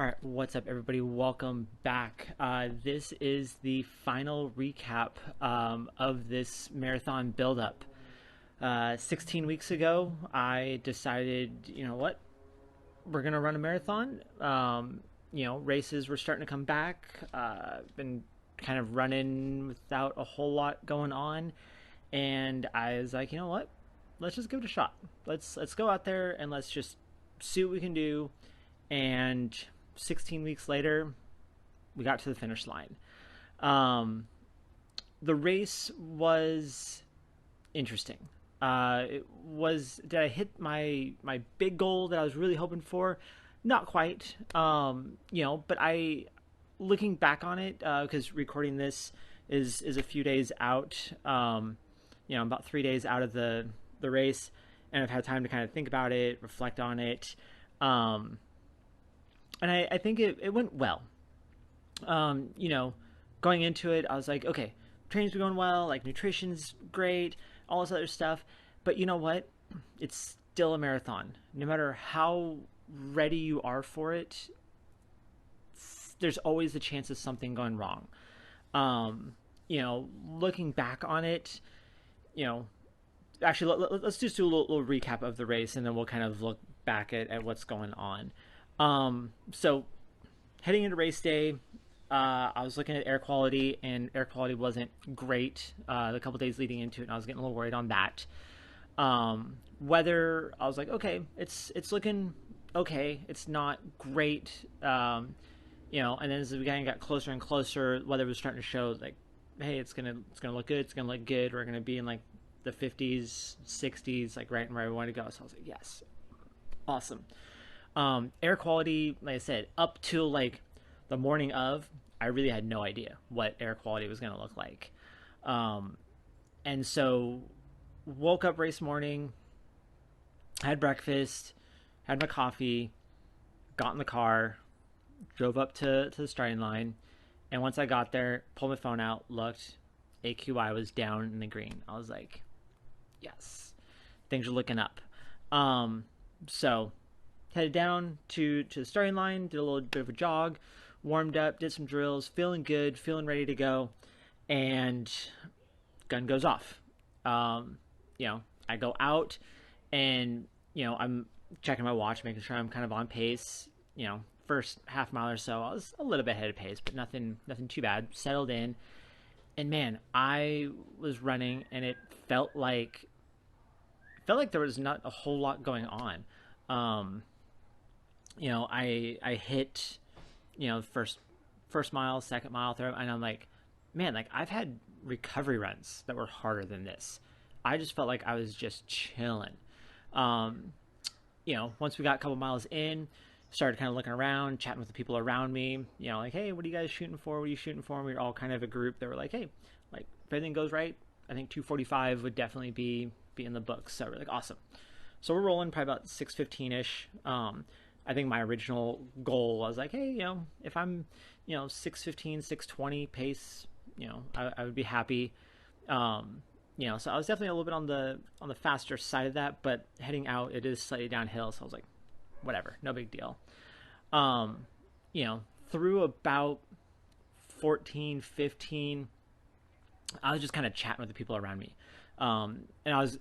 All right, what's up, everybody? Welcome back. This is the final recap of this marathon buildup. 16 weeks ago, I decided, you know what, we're gonna run a marathon. Races were starting to come back. Been kind of running without a whole lot going on, and I was like, you know what, let's just give it a shot. Let's go out there and let's just see what we can do. And 16 weeks later, we got to the finish line. Um, the race was interesting. Did I hit my big goal that I was really hoping for? Not quite. But looking back on it, because recording this is a few days out. About 3 days out of the race, and I've had time to kind of think about it, reflect on it. And I think it went well. Um, you know, Going into it, I was like, okay, training's been going well, like nutrition's great, all this other stuff. But you know what? It's still a marathon. No matter how ready you are for it, there's always the chance of something going wrong. Looking back on it, you know, actually, let's just do a little recap of the race, and then we'll kind of look back at what's going on. So heading into race day, I was looking at air quality, and air quality wasn't great the couple days leading into it, and I was getting a little worried on that. Weather, I was like, okay, it's looking okay. It's not great, and then as we kind of got closer and closer, weather was starting to show like, hey, it's gonna look good. It's gonna look good. We're gonna be in like the 50s, 60s, like right where I wanted to go. So I was like, yes, awesome. Air quality, like I said, up till like the morning of, I really had no idea what air quality was going to look like. And so woke up race morning, had breakfast, had my coffee, got in the car, drove up to the starting line. And once I got there, pulled my phone out, looked, AQI was down in the green. I was like, yes, things are looking up. So headed down to the starting line, did a little bit of a jog, warmed up, did some drills, feeling good, feeling ready to go, and gun goes off. I go out, and I'm checking my watch, making sure I'm kind of on pace. First half mile or so, I was a little bit ahead of pace, but nothing too bad. Settled in, and man, I was running, and it felt like there was not a whole lot going on. Um, I hit, first mile, second mile, third, and I'm like, man, like I've had recovery runs that were harder than this. I just felt like I was just chilling. Um, Once we got a couple miles in, started kind of looking around, chatting with the people around me. Like, hey, what are you guys shooting for? What are you shooting for? And we were all kind of a group that were like, hey, like if everything goes right, I think 2:45 would definitely be in the books. So we're like, awesome. So we're rolling probably about 6:15 ish. I think my original goal was like, hey, if I'm, 6:15, 6:20 pace, I would be happy. So I was definitely a little bit on the faster side of that, but heading out, it is slightly downhill. So I was like, whatever, no big deal. Um, Through about 14, 15, I was just kind of chatting with the people around me. And I was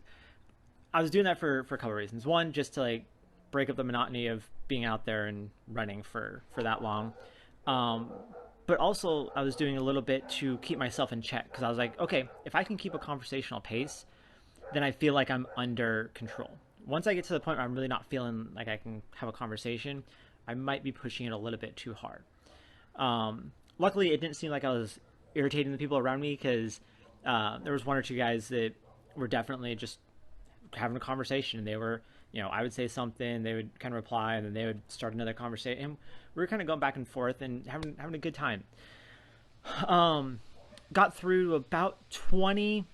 doing that for a couple of reasons. One, just to like break up the monotony of being out there and running for that long. But also I was doing a little bit to keep myself in check, because I was like, okay, if I can keep a conversational pace, then I feel like I'm under control. Once I get to the point where I'm really not feeling like I can have a conversation, I might be pushing it a little bit too hard. Luckily, it didn't seem like I was irritating the people around me, because there was one or two guys that were definitely just having a conversation. They were, I would say something, they would kind of reply, and then they would start another conversation. And we were kind of going back and forth and having a good time. Got through to about 20,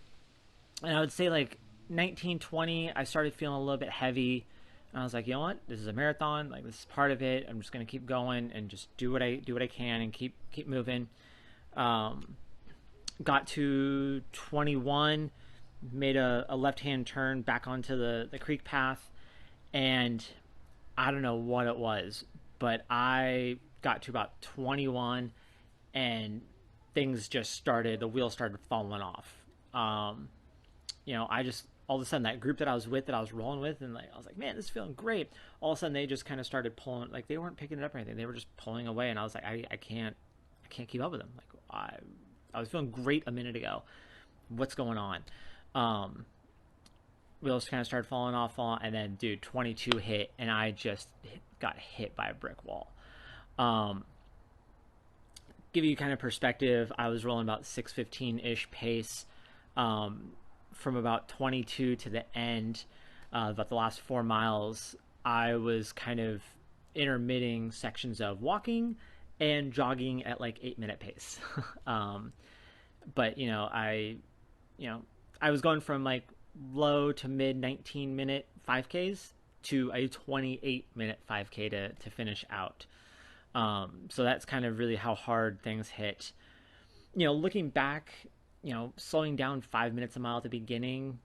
and I would say like 19, 20, I started feeling a little bit heavy. And I was like, you know what? This is a marathon. Like, this is part of it. I'm just gonna keep going and just do what I can and keep moving. Um, Got to 21, made a left-hand turn back onto the creek path, and I don't know what it was, but I got to about 21, and things just started, the wheels started falling off. I just, all of a sudden, that group that I was with, that I was rolling with, and like I was like, man, this is feeling great. All of a sudden, they just kind of started pulling, like they weren't picking it up or anything. They were just pulling away, and I was like, I can't keep up with them. Like I was feeling great a minute ago. What's going on? Wheels kind of started falling off, and then, dude, 22 hit, and I just got hit by a brick wall. Give you kind of perspective, I was rolling about 6:15-ish pace. From about 22 to the end, about the last 4 miles, I was kind of intermitting sections of walking and jogging at like 8-minute pace. But I was going from like low to mid 19-minute 5Ks to a 28-minute 5K to finish out. So that's kind of really how hard things hit. Looking back, slowing down 5 minutes a mile at the beginning,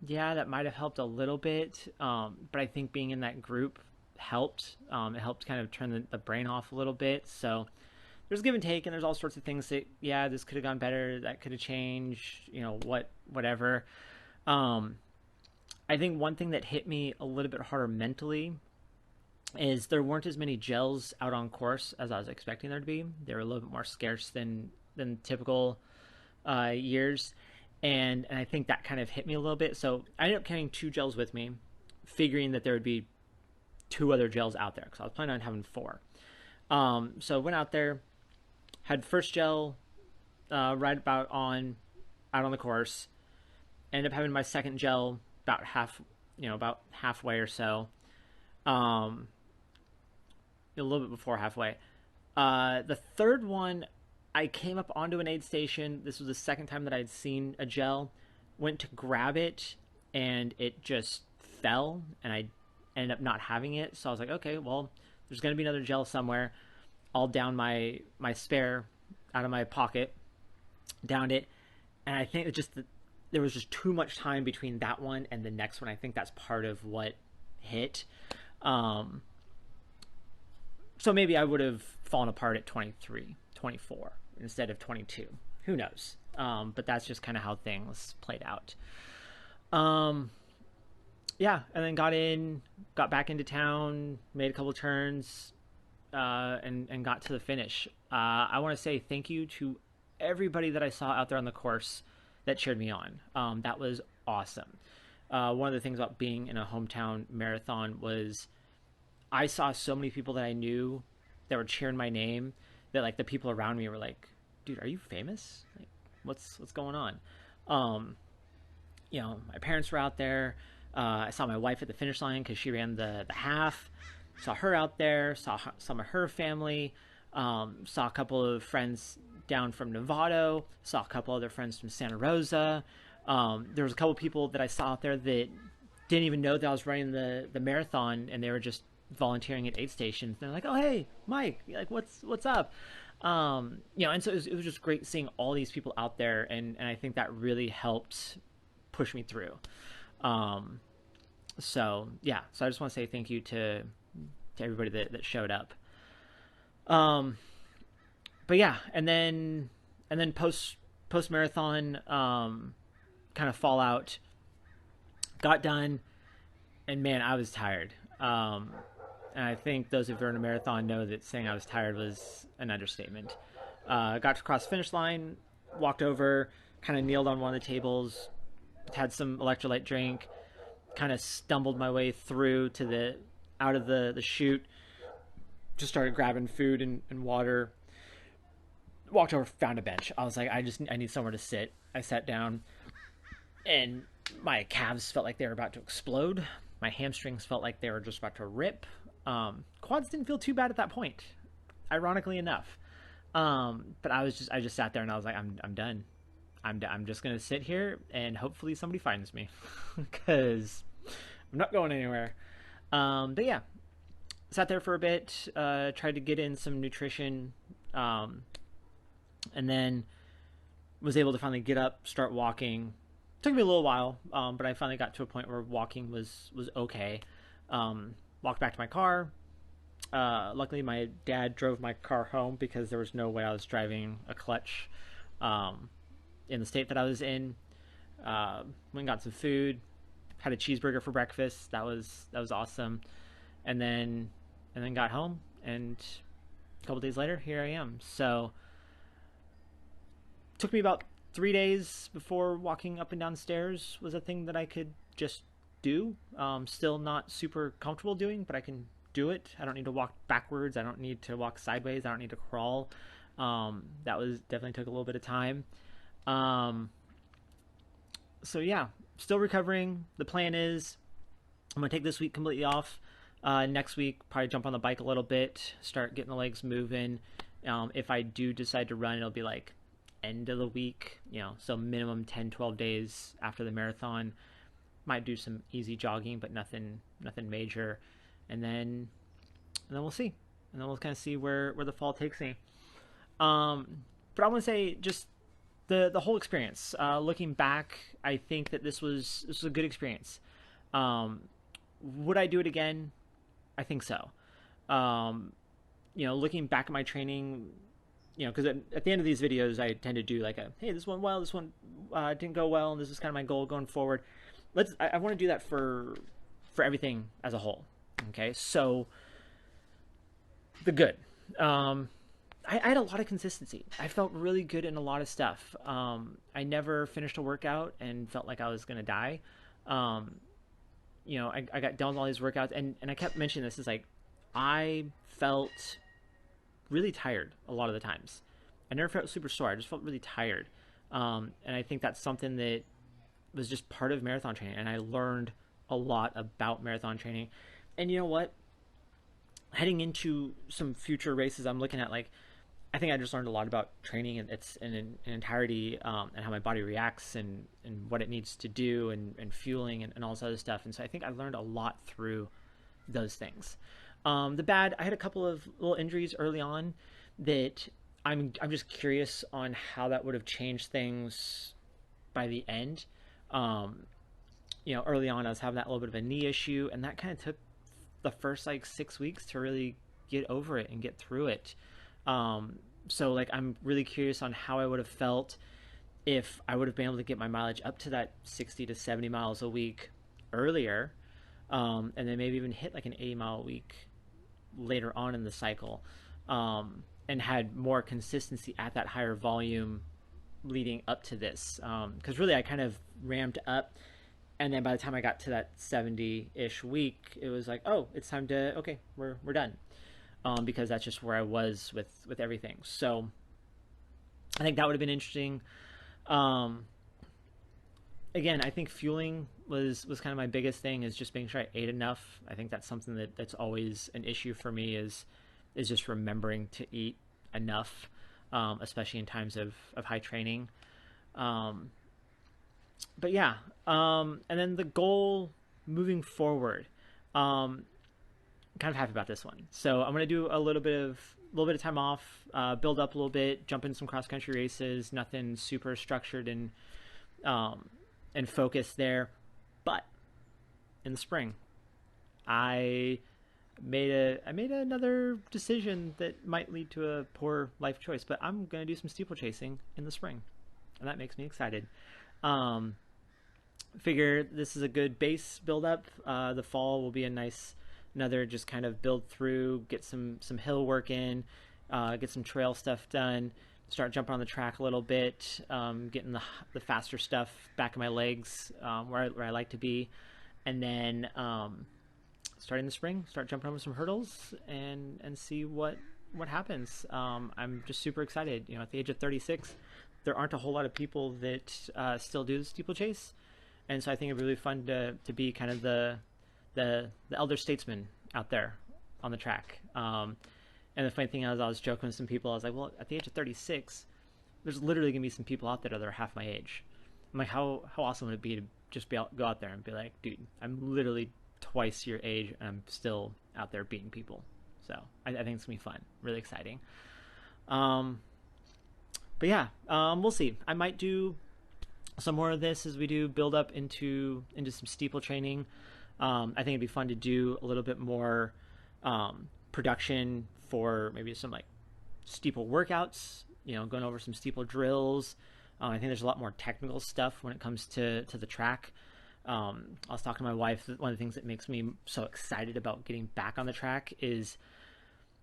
yeah, that might have helped a little bit. But I think being in that group helped. It helped kind of turn the brain off a little bit. So there's give and take, and there's all sorts of things that, yeah, this could have gone better, that could have changed, whatever. I think one thing that hit me a little bit harder mentally is there weren't as many gels out on course as I was expecting there to be. They were a little bit more scarce than typical years, and I think that kind of hit me a little bit. So I ended up carrying 2 gels with me, figuring that there would be 2 other gels out there because I was planning on having 4. So I went out there, had first gel right about out on the course. Ended up having my second gel about halfway or so. A little bit before halfway. The third one, I came up onto an aid station. This was the second time that I'd seen a gel. Went to grab it, and it just fell, and I ended up not having it. So I was like, okay, well, there's going to be another gel somewhere. I'll down my spare out of my pocket, downed it, and I think there was just too much time between that one and the next one. I think that's part of what hit. So maybe I would have fallen apart at 23, 24 instead of 22. Who knows? But that's just kind of how things played out. Yeah, and then got back into town, made a couple turns, and got to the finish. I want to say thank you to everybody that I saw out there on the course that cheered me on. That was awesome. One of the things about being in a hometown marathon was I saw so many people that I knew that were cheering my name that like the people around me were like, dude, are you famous? Like, what's going on? My parents were out there. I saw my wife at the finish line because she ran the half. Saw her out there. Saw some of her family. Saw a couple of friends down from Novato. Saw a couple other friends from Santa Rosa. There was a couple people that I saw out there that didn't even know that I was running the marathon, and they were just volunteering at aid stations. They're like, "Oh, hey, Mike, like what's up?" And so it was just great seeing all these people out there, and I think that really helped push me through. So I just want to say thank you to everybody that showed up. But yeah, and then post marathon, kind of fallout, got done, and man, I was tired. And I think those who've run a marathon know that saying I was tired was an understatement. Got to cross the finish line, walked over, kind of kneeled on one of the tables, had some electrolyte drink, kind of stumbled my way through to out of the chute, just started grabbing food and water, walked over, found a bench. I was like, I need somewhere to sit. I sat down, and my calves felt like they were about to explode. My hamstrings felt like they were just about to rip. Quads didn't feel too bad at that point, ironically enough. But I just sat there and I was like, I'm done. I'm just gonna sit here and hopefully somebody finds me, because I'm not going anywhere. But yeah, sat there for a bit, tried to get in some nutrition, and then was able to finally get up, start walking. Took me a little while, but I finally got to a point where walking was okay. Walked back to my car, Luckily, my dad drove my car home because there was no way I was driving a clutch um, in the state that I was in. Went and got some food, had a cheeseburger for breakfast. That was awesome, and then got home, and a couple days later, here I am. So took me about 3 days before walking up and down stairs was a thing that I could just do. Still not super comfortable doing, but I can do it. I don't need to walk backwards. I don't need to walk sideways. I don't need to crawl. That was definitely took a little bit of time. Um, so yeah, still recovering. The plan is I'm gonna take this week completely off. Next week, probably jump on the bike a little bit, start getting the legs moving. If I do decide to run, it'll be like end of the week, so minimum 10, 12 days after the marathon. Might do some easy jogging, but nothing major. And then we'll see. And then we'll kind of see where the fall takes me. But I want to say just the whole experience. Looking back, I think that this was a good experience. Would I do it again? I think so. Looking back at my training, because at the end of these videos, I tend to do like hey, this went well, this one didn't go well, and this is kind of my goal going forward. I want to do that for everything as a whole. Okay, so the good. I had a lot of consistency. I felt really good in a lot of stuff. I never finished a workout and felt like I was gonna die. I got done with all these workouts, and I kept mentioning this. Is like I felt really tired a lot of the times. I never felt super sore. I just felt really tired. And I think that's something that was just part of marathon training. And I learned a lot about marathon training. And you know what? Heading into some future races, I'm looking at I think I just learned a lot about training and its in entirety, and how my body reacts and what it needs to do and fueling and all this other stuff. And so I think I learned a lot through those things. The bad, I had a couple of little injuries early on that I'm just curious on how that would have changed things by the end. Early on I was having that little bit of a knee issue, and that kind of took the first 6 weeks to really get over it and get through it. So I'm really curious on how I would have felt if I would have been able to get my mileage up to that 60 to 70 miles a week earlier, and then maybe even hit an 80-mile a week later on in the cycle, and had more consistency at that higher volume leading up to this. Because really I kind of ramped up, and then by the time I got to that 70-ish week, it was oh, it's time to, okay, we're done. Because that's just where I was with everything. So I think that would have been interesting. Again, I think fueling was kind of my biggest thing, is just making sure I ate enough. I think that's something that's always an issue for me, is just remembering to eat enough, especially in times of high training. But yeah, and then the goal moving forward. Kind of happy about this one. So I'm going to do a little bit of time off, build up a little bit, jump in some cross country races, nothing super structured and focused there. But in the spring, I made another decision that might lead to a poor life choice, but I'm going to do some steeplechasing in the spring, and that makes me excited. Figure this is a good base build up. The fall will be another just kind of build through, get some hill work in, get some trail stuff done, start jumping on the track a little bit, getting the faster stuff back in my legs, where I like to be, and then starting the spring, start jumping over some hurdles and see what happens. I'm just super excited. At the age of 36, there aren't a whole lot of people that still do the steeplechase, and so I think it'd be really fun to be kind of the elder statesman out there on the track. And the funny thing is, I was joking with some people. I was like, well, at the age of 36, there's literally gonna be some people out there that are half my age. I'm like, how awesome would it be to just go out there and be like, dude, I'm literally twice your age and I'm still out there beating people. So I think it's gonna be fun, really exciting. But yeah, we'll see. I might do some more of this as we do build up into some steeple training. I think it'd be fun to do a little bit more production for maybe some like steeple workouts, going over some steeple drills. I think there's a lot more technical stuff when it comes to the track. I was talking to my wife. One of the things that makes me so excited about getting back on the track is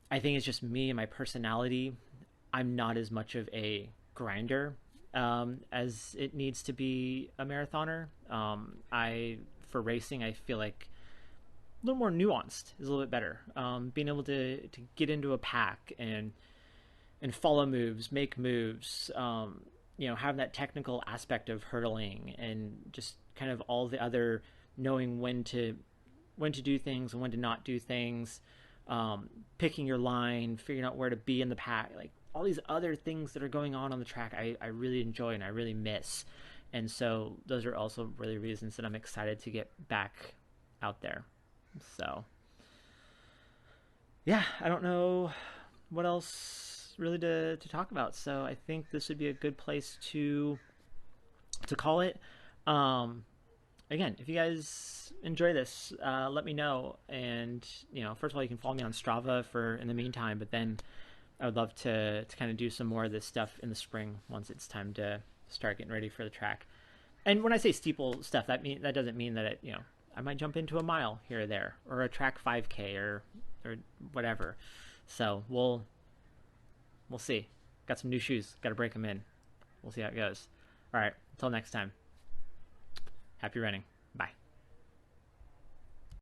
I think it's just me and my personality. I'm not as much of a grinder as it needs to be a marathoner. For racing, I feel like a little more nuanced is a little bit better. Being able to get into a pack and follow moves, make moves, have that technical aspect of hurdling and just kind of all the other knowing when to do things and when to not do things, picking your line, figuring out where to be in the pack, like all these other things that are going on the track. I really enjoy and I really miss. And so those are also really reasons that I'm excited to get back out there. So yeah, I don't know what else really to talk about. So I think this would be a good place to call it. Again, if you guys enjoy this, let me know. And first of all, you can follow me on Strava for in the meantime. But then I would love to kind of do some more of this stuff in the spring once it's time to start getting ready for the track. And when I say steeple stuff, that doesn't mean that I might jump into a mile here or there, or a track 5K or whatever. So we'll see. Got some new shoes. Got to break them in. We'll see how it goes. All right. Until next time. Happy running.